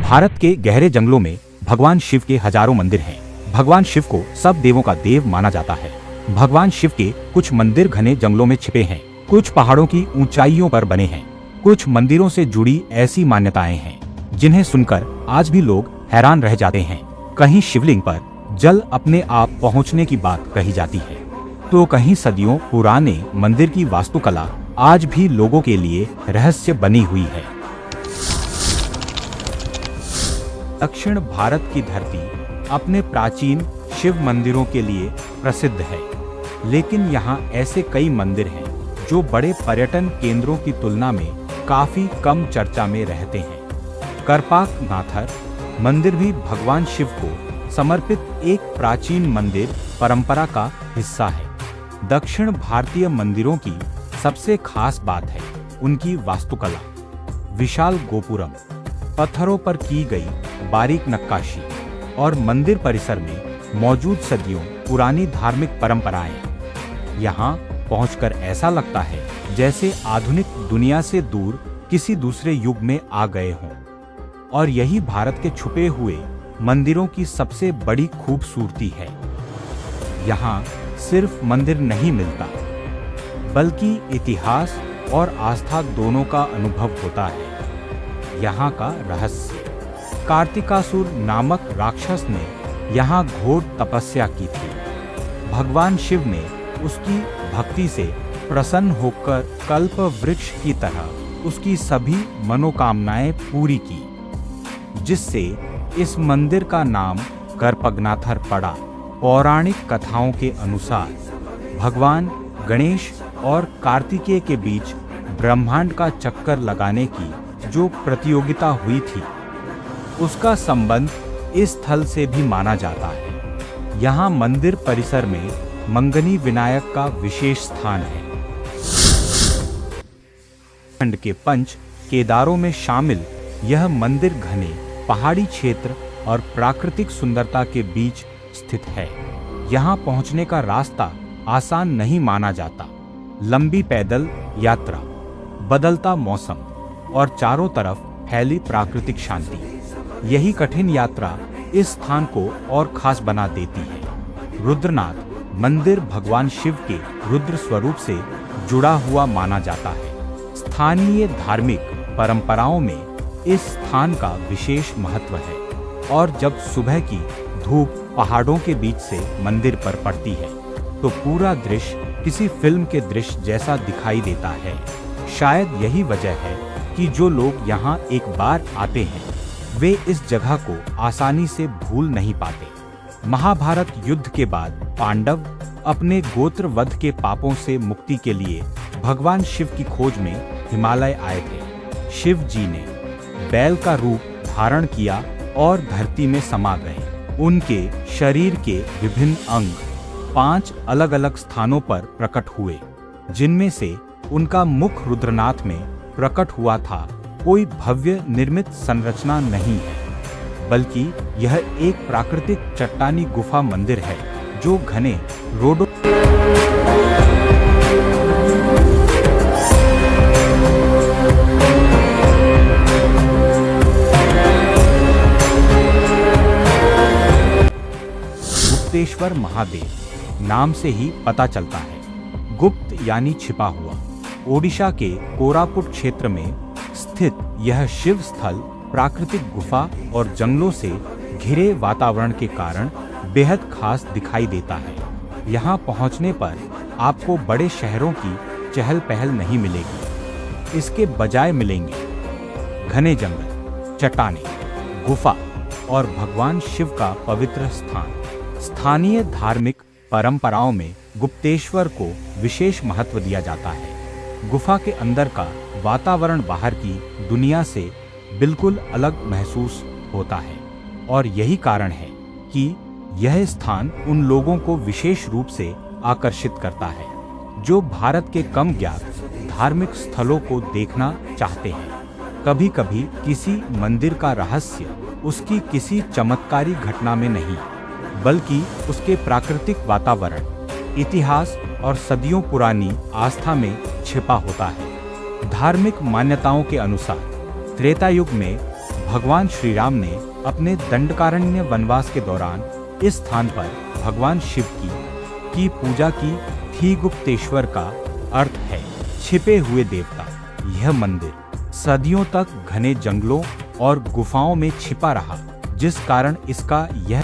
भारत के गहरे जंगलों में भगवान शिव के हजारों मंदिर हैं। भगवान शिव को सब देवों का देव माना जाता है। भगवान शिव के कुछ मंदिर घने जंगलों में छिपे हैं, कुछ पहाड़ों की ऊंचाइयों पर बने हैं। कुछ मंदिरों से जुड़ी ऐसी मान्यताएं हैं जिन्हें सुनकर आज भी लोग हैरान रह जाते हैं। कहीं शिवलिंग पर जल अपने आप पहुंचने की बात कही जाती है, तो कहीं सदियों पुराने मंदिर की वास्तुकला आज भी लोगों के लिए रहस्य बनी हुई है। दक्षिण भारत की धरती अपने प्राचीन शिव मंदिरों के लिए प्रसिद्ध है, लेकिन यहाँ ऐसे कई मंदिर हैं जो बड़े पर्यटन केंद्रों की तुलना में काफी कम चर्चा में रहते हैं। करपाकनाथर मंदिर भी भगवान शिव को समर्पित एक प्राचीन मंदिर परंपरा का हिस्सा है। दक्षिण भारतीय मंदिरों की सबसे खास बात है उनकी वास्तुकला। विशाल गोपुरम, पत्थरों पर की गई बारीक नक्काशी और मंदिर परिसर में मौजूद सदियों पुरानी धार्मिक परंपराएं। यहाँ पहुंचकर ऐसा लगता है जैसे आधुनिक दुनिया से दूर किसी दूसरे युग में आ गए हों। और यही भारत के छुपे हुए मंदिरों की सबसे बड़ी खूबसूरती है। यहाँ सिर्फ मंदिर नहीं मिलता, बल्कि इतिहास और आस्था दोनों का अनुभव होता है। यहाँ का रहस्य। कार्तिकासुर नामक राक्षस ने यहाँ घोर तपस्या की थी। भगवान शिव ने उसकी भक्ति से प्रसन्न होकर कल्प वृक्ष की तरह उसकी सभी मनोकामनाएं पूरी की, जिससे इस मंदिर का नाम करपगनाथर पड़ा। पौराणिक कथाओं के अनुसार भगवान गणेश और कार्तिकेय के बीच ब्रह्मांड का चक्कर लगाने की जो प्रतियोगिता हुई थी, उसका संबंध इस स्थल से भी माना जाता है। यहाँ मंदिर परिसर में मंगनी विनायक का विशेष स्थान है। उत्तराखंड के पंच केदारों में शामिल यह मंदिर घने पहाड़ी क्षेत्र और प्राकृतिक सुंदरता के बीच स्थित है। यहाँ पहुँचने का रास्ता आसान नहीं माना जाता। लंबी पैदल यात्रा, बदलता मौसम और चारों तरफ फैली प्राकृतिक शांति, यही कठिन यात्रा इस स्थान को और खास बना देती है। रुद्रनाथ मंदिर भगवान शिव के रुद्र स्वरूप से जुड़ा हुआ माना जाता है। स्थानीय धार्मिक परंपराओं में इस स्थान का विशेष महत्व है और जब सुबह की धूप पहाड़ों के बीच से मंदिर पर पड़ती है तो पूरा दृश्य किसी फिल्म के दृश्य जैसा दिखाई देता है। शायद यही वजह है कि जो लोग यहाँ एक बार आते हैं वे इस जगह को आसानी से भूल नहीं पाते। महाभारत युद्ध के बाद पांडव अपने गोत्र वध के पापों से मुक्ति के लिए भगवान शिव की खोज में हिमालय आए थे। शिव जी ने बैल का रूप धारण किया और धरती में समा गए। उनके शरीर के विभिन्न अंग 5 अलग-अलग स्थानों पर प्रकट हुए, जिनमें से उनका मुख रुद्रनाथ में प्रकट हुआ था कोई भव्य निर्मित संरचना नहीं है, बल्कि यह एक प्राकृतिक चट्टानी गुफा मंदिर है जो घने रोडों गुप्तेश्वर महादेव नाम से ही पता चलता है। गुप्त यानी छिपा हुआ। ओडिशा के कोरापुट क्षेत्र में स्थित यह शिव स्थल प्राकृतिक गुफा और जंगलों से घिरे वातावरण के कारण बेहद खास दिखाई देता है। यहाँ पहुँचने पर आपको बड़े शहरों की चहल पहल नहीं मिलेगी, इसके बजाय मिलेंगे घने जंगल, चट्टानें, गुफा और भगवान शिव का पवित्र स्थान। स्थानीय धार्मिक परंपराओं में गुप्तेश्वर को विशेष महत्व दिया जाता है। गुफा के अंदर का वातावरण बाहर की दुनिया से बिल्कुल अलग महसूस होता है और यही कारण है कि यह स्थान उन लोगों को विशेष रूप से आकर्षित करता है जो भारत के कम ज्ञात धार्मिक स्थलों को देखना चाहते हैं। कभी-कभी किसी मंदिर का रहस्य उसकी किसी चमत्कारी घटना में नहीं, बल्कि उसके प्राकृतिक वातावरण, इतिहास और सदियों पुरानी आस्था में छिपा होता है। धार्मिक मान्यताओं के अनुसार त्रेता युग में भगवान श्री राम ने अपने दंडकारण्य वनवास के दौरान इस स्थान पर भगवान शिव की पूजा की थी। गुप्तेश्वर का अर्थ है छिपे हुए देवता। यह मंदिर सदियों तक घने जंगलों और गुफाओं में छिपा रहा, जिस कारण इसका यह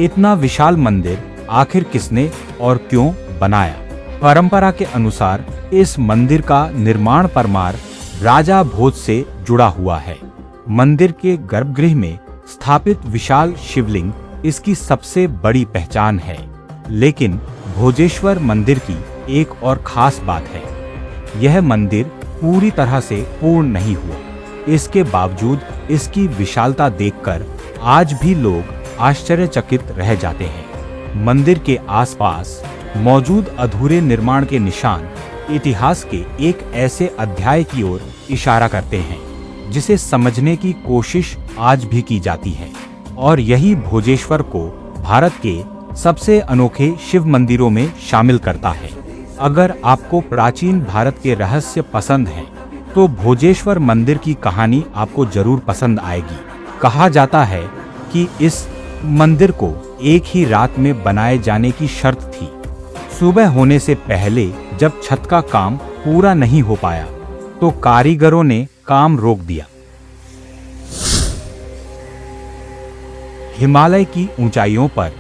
इतना विशाल मंदिर आखिर किसने और क्यों बनाया? परंपरा के अनुसार इस मंदिर का निर्माण परमार राजा भोज से जुड़ा हुआ है। मंदिर के गर्भगृह में स्थापित विशाल शिवलिंग इसकी सबसे बड़ी पहचान है। लेकिन भोजेश्वर मंदिर की एक और खास बात है, यह मंदिर पूरी तरह से पूर्ण नहीं हुआ। इसके बावजूद इसकी विशालता देखकर आज भी लोग आश्चर्यचकित रह जाते हैं। मंदिर के आसपास मौजूद अधूरे निर्माण के निशान इतिहास के एक ऐसे अध्याय की ओर इशारा करते हैं जिसे समझने की कोशिश आज भी की जाती है। और यही भोजेश्वर को भारत के सबसे अनोखे शिव मंदिरों में शामिल करता है। अगर आपको प्राचीन भारत के रहस्य पसंद हैं, तो भोजेश्वर मंदिर की कहानी आपको जरूर पसंद आएगी। कहा जाता है कि इस मंदिर को एक ही रात में बनाए जाने की शर्त थी। सुबह होने से पहले जब छत का काम पूरा नहीं हो पाया, तो कारीगरों ने काम रोक दिया। हिमालय की ऊंचाइयों पर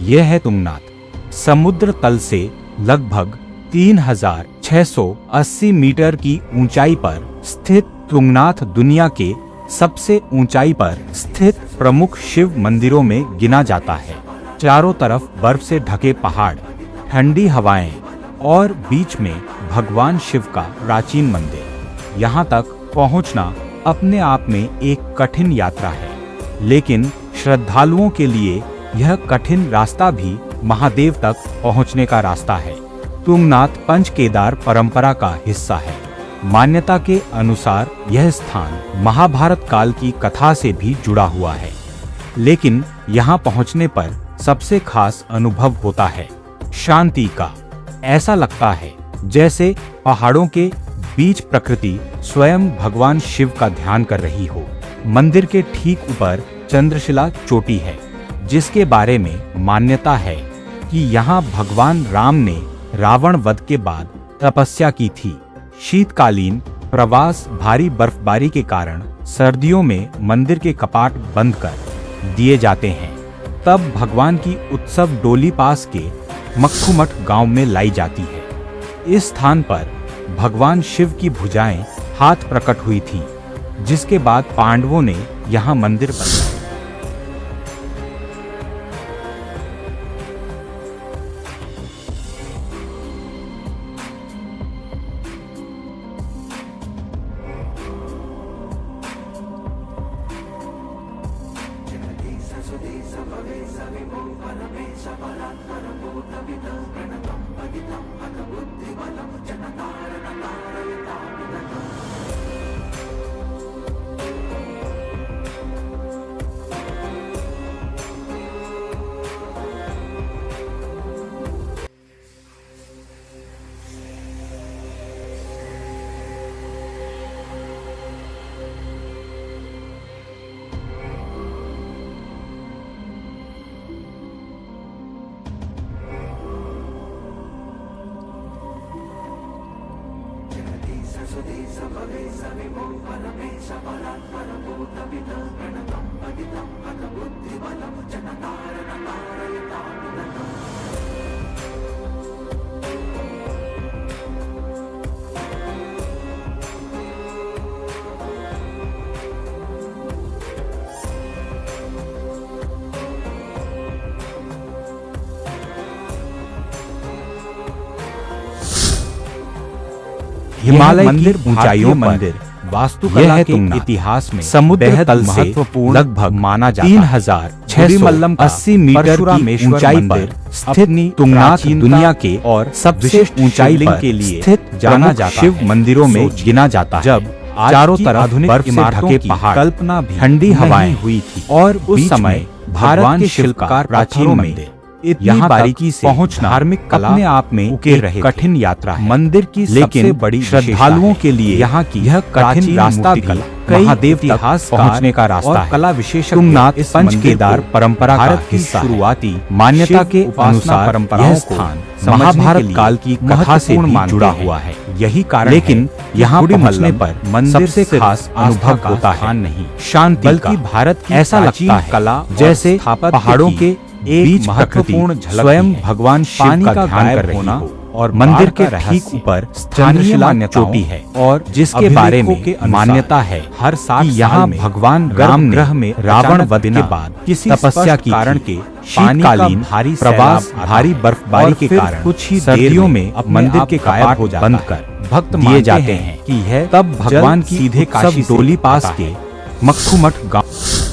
यह है तुंगनाथ। समुद्र तल से लगभग 3680 मीटर की ऊंचाई पर स्थित तुंगनाथ दुनिया के सबसे ऊंचाई पर स्थित प्रमुख शिव मंदिरों में गिना जाता है। चारों तरफ बर्फ से ढके पहाड़, ठंडी हवाएं और बीच में भगवान शिव का प्राचीन मंदिर। यहाँ तक पहुँचना अपने आप में एक कठिन यात्रा है, लेकिन श्रद्धालुओं के लिए यह कठिन रास्ता भी महादेव तक पहुँचने का रास्ता है। तुंगनाथ पंच केदार परंपरा का हिस्सा है। मान्यता के अनुसार यह स्थान महाभारत काल की कथा से भी जुड़ा हुआ है। लेकिन यहाँ पहुँचने पर सबसे खास अनुभव होता है शांति का। ऐसा लगता है जैसे पहाड़ों के बीच प्रकृति स्वयं भगवान शिव का ध्यान कर रही हो। मंदिर के ठीक ऊपर चंद्रशिला चोटी है, जिसके बारे में मान्यता है कि यहाँ भगवान राम ने रावण वध के बाद तपस्या की थी। शीतकालीन प्रवास भारी बर्फबारी के कारण सर्दियों में मंदिर के कपाट बंद कर दिए जाते हैं। तब भगवान की उत्सव डोली पास के मक्खूमठ गांव में लाई जाती है। इस स्थान पर भगवान शिव की भुजाएं हाथ प्रकट हुई थी, जिसके बाद पांडवों ने यहाँ मंदिर बनाया। हिमालय की ऊंचाइयों मंदिर वास्तुकला के इतिहास में समुद्र तल से लगभग माना जाता है 3680 मीटर की ऊंचाई पर स्थित तुंगनाथ दुनिया के और सबसे ऊंचाई के लिए स्थित जाना जाता शिव मंदिरों में गिना जाता है। जब चारों तरफ बर्फ से ढके पहाड़, कल्पना भी ठंडी हवाएं हुई थी और उस समय भारत के शिल्पकार प्राचीन मंदिर यहाँ बारीकी से पहुँचना धार्मिक कला अपने आप में एक कठिन यात्रा है। मंदिर की सबसे बड़ी श्रद्धालुओं के लिए यहाँ की यह कठिन रास्ता भी महादेव इतिहास पहुँचने का रास्ता है। कला विशेषज्ञ तुंगनाथ पंच केदार परंपरा का हिस्सा शुरुआती मान्यता के अनुसार यह स्थान महाभारत काल की कथा से भी जुड़ा हुआ है। यही कारण लेकिन यहाँ पहुँचने पर मंदिर से खास अनुभव होता है नहीं, शांति बल्कि भारत की ऐसा लगता है कला जैसे पहाड़ों के बीच महत्वपूर्ण स्वयं भगवान पानी का गायब होना और मंदिर के ठीक ऊपर स्थानीय चोटी है और जिसके बारे में मान्यता है हर साल यहाँ भगवान राम ग्रह में रावण वध के बाद किसी तपस्या के कारण के शीतकालीन भारी प्रवास भारी बर्फबारी के कारण कुछ ही सर्दियों में मंदिर के कपाट बंद कर भक्त दिए जाते हैं कि यह तब भगवान की सीधे काशी डोली पास के मखुमठ गाँव